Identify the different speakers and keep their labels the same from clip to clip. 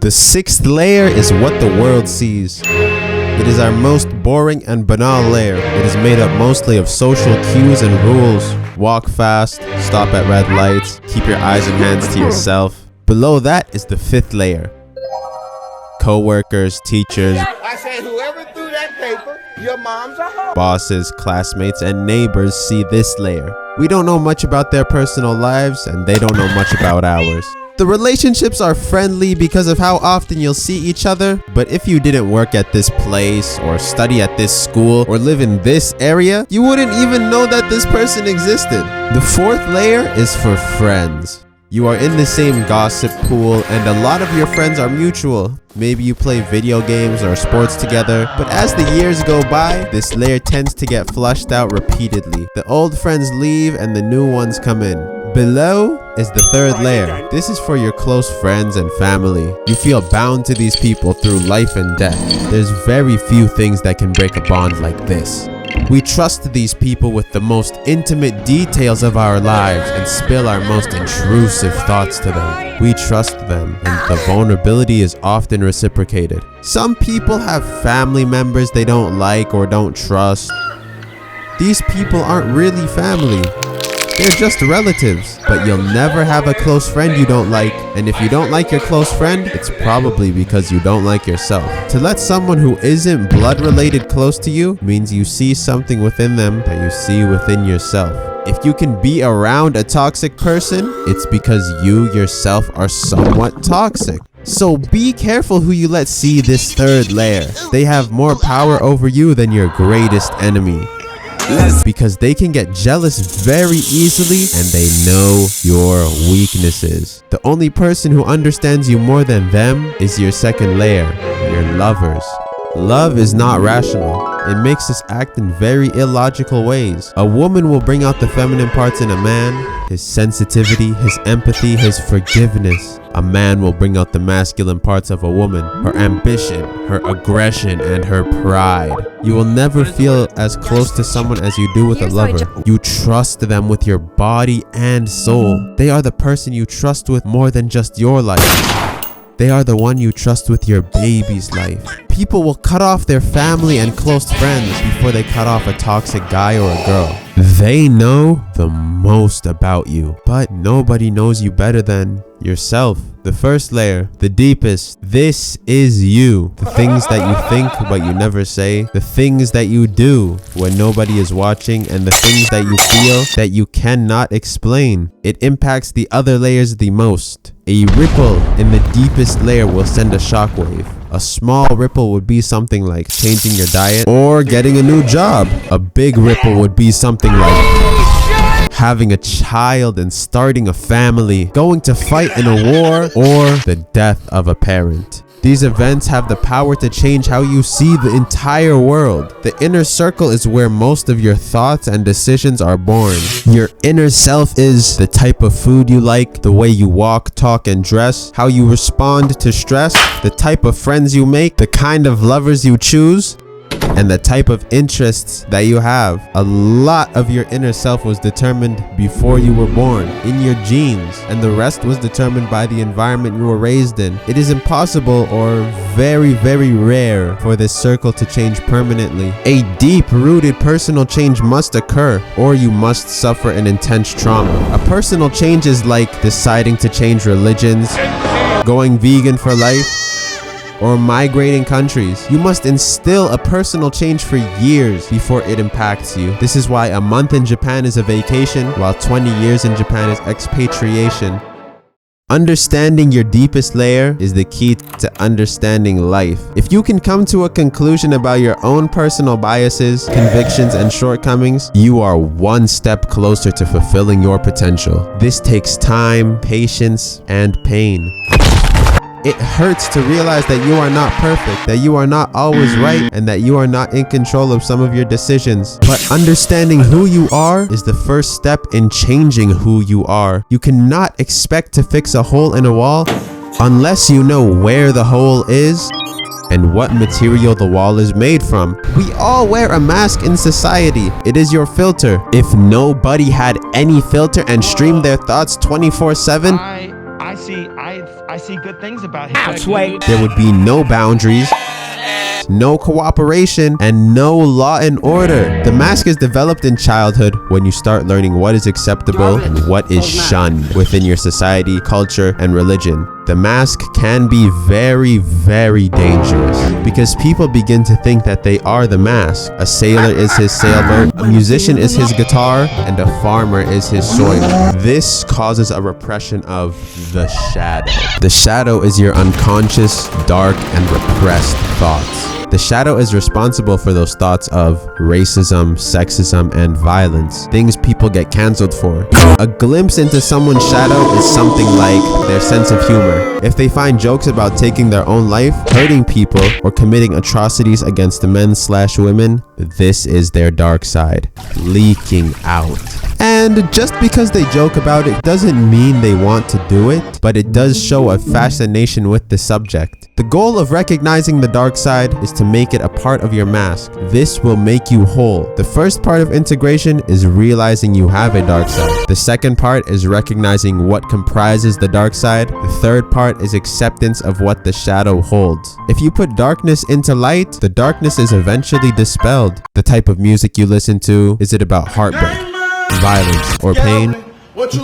Speaker 1: The sixth layer is what the world sees. It is our most boring and banal layer. It is made up mostly of social cues and rules. Walk fast, stop at red lights, keep your eyes and hands to yourself. Below that is the fifth layer. Co-workers, teachers,
Speaker 2: I said whoever threw that paper, your mom's a hoe.
Speaker 1: Bosses, classmates, and neighbors see this layer. We don't know much about their personal lives, and they don't know much about ours. The relationships are friendly because of how often you'll see each other, but if you didn't work at this place, or study at this school, or live in this area, you wouldn't even know that this person existed. The fourth layer is for friends. You are in the same gossip pool, and a lot of your friends are mutual. Maybe you play video games or sports together, but as the years go by, this layer tends to get flushed out repeatedly. The old friends leave and the new ones come in. Below is the third layer. This is for your close friends and family. You feel bound to these people through life and death. There's very few things that can break a bond like this. We trust these people with the most intimate details of our lives and spill our most intrusive thoughts to them. We trust them, and the vulnerability is often reciprocated. Some people have family members they don't like or don't trust. These people aren't really family. They're just relatives, but you'll never have a close friend you don't like, and if you don't like your close friend, it's probably because you don't like yourself. To let someone who isn't blood related close to you means you see something within them that you see within yourself. If you can be around a toxic person, it's because you yourself are somewhat toxic. So be careful who you let see this third layer. They have more power over you than your greatest enemy. Because they can get jealous very easily and they know your weaknesses. The only person who understands you more than them is your second layer, your lovers. Love is not rational. It makes us act in very illogical ways. A woman will bring out the feminine parts in a man, his sensitivity, his empathy, his forgiveness. A man will bring out the masculine parts of a woman, her ambition, her aggression, and her pride. You will never feel as close to someone as you do with a lover. You trust them with your body and soul. They are the person you trust with more than just your life. They are the one you trust with your baby's life. People will cut off their family and close friends before they cut off a toxic guy or a girl. They know the most about you, but nobody knows you better than yourself. The first layer, the deepest. This is you. The things that you think but you never say. The things that you do when nobody is watching, and the things that you feel that you cannot explain. It impacts the other layers the most. A ripple in the deepest layer will send a shockwave. A small ripple would be something like changing your diet or getting a new job. A big ripple would be something like having a child and starting a family, going to fight in a war, or the death of a parent. These events have the power to change how you see the entire world. The inner circle is where most of your thoughts and decisions are born. Your inner self is the type of food you like, the way you walk, talk, and dress, how you respond to stress, the type of friends you make, the kind of lovers you choose, and the type of interests that you have. A lot of your inner self was determined before you were born, in your genes, and the rest was determined by the environment you were raised in. It is impossible or very, very rare for this circle to change permanently. A deep-rooted personal change must occur, or you must suffer an intense trauma. A personal change is like deciding to change religions, going vegan for life, or migrating countries. You must instill a personal change for years before it impacts you. This is why a month in Japan is a vacation, while 20 years in Japan is expatriation. Understanding your deepest layer is the key to understanding life. If you can come to a conclusion about your own personal biases, convictions, and shortcomings, you are one step closer to fulfilling your potential. This takes time, patience, and pain. It hurts to realize that you are not perfect, that you are not always right, and that you are not in control of some of your decisions. But understanding who you are is the first step in changing who you are. You cannot expect to fix a hole in a wall unless you know where the hole is and what material the wall is made from. We all wear a mask in society. It is your filter. If nobody had any filter and streamed their thoughts 24/7,
Speaker 2: I
Speaker 3: I see good things about him.
Speaker 4: Ouch, wait.
Speaker 1: There would be no boundaries, no cooperation, and no law and order. The mask is developed in childhood when you start learning what is acceptable and what is shunned within your society, culture, and religion. The mask can be very, very dangerous because people begin to think that they are the mask. A sailor is his sailboat, a musician is his guitar, and a farmer is his soil. This causes a repression of the shadow. The shadow is your unconscious, dark, and repressed thoughts. The shadow is responsible for those thoughts of racism, sexism, and violence. Things people get canceled for. A glimpse into someone's shadow is something like their sense of humor. If they find jokes about taking their own life, hurting people, or committing atrocities against men/women, this is their dark side, leaking out. And just because they joke about it doesn't mean they want to do it, but it does show a fascination with the subject. The goal of recognizing the dark side is to make it a part of your mask. This will make you whole. The first part of integration is realizing you have a dark side. The second part is recognizing what comprises the dark side. The third part is acceptance of what the shadow holds. If you put darkness into light, the darkness is eventually dispelled. The type of music you listen to, is it about heartbreak, violence, or pain?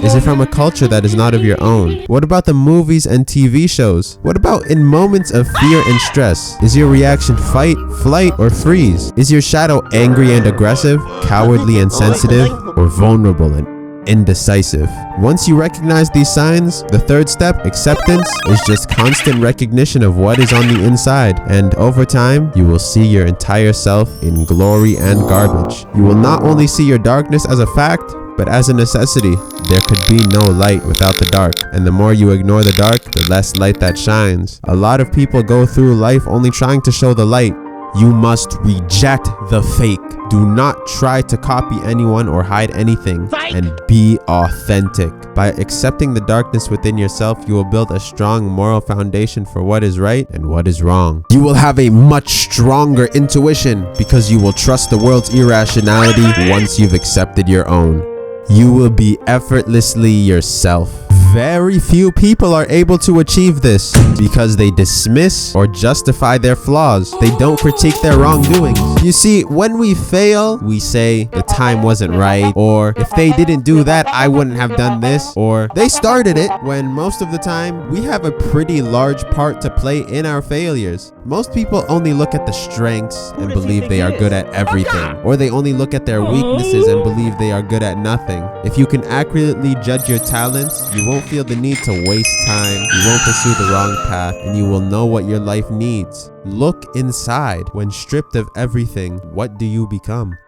Speaker 1: Is it from a culture that is not of your own? What about the movies and TV shows? What about in moments of fear and stress? Is your reaction fight, flight, or freeze? Is your shadow angry and aggressive, cowardly and sensitive, or vulnerable and indecisive? Once you recognize these signs, the third step, acceptance, is just constant recognition of what is on the inside. And over time, you will see your entire self in glory and garbage. You will not only see your darkness as a fact, but as a necessity. There could be no light without the dark, and the more you ignore the dark, the less light that shines. A lot of people go through life only trying to show the light. You must reject the fake. Do not try to copy anyone or hide anything, and be authentic. By accepting the darkness within yourself, you will build a strong moral foundation for what is right and what is wrong. You will have a much stronger intuition because you will trust the world's irrationality once you've accepted your own. You will be effortlessly yourself. Very few people are able to achieve this because they dismiss or justify their flaws. They don't critique their wrongdoings. You see, when we fail, we say the time wasn't right, or if they didn't do that, I wouldn't have done this, or they started it, when most of the time we have a pretty large part to play in our failures. Most people only look at the strengths and believe they are good at everything, or they only look at their weaknesses and believe they are good at nothing. If you can accurately judge your talents, you won't feel the need to waste time, you won't pursue the wrong path, and you will know what your life needs. Look inside. When stripped of everything, what do you become?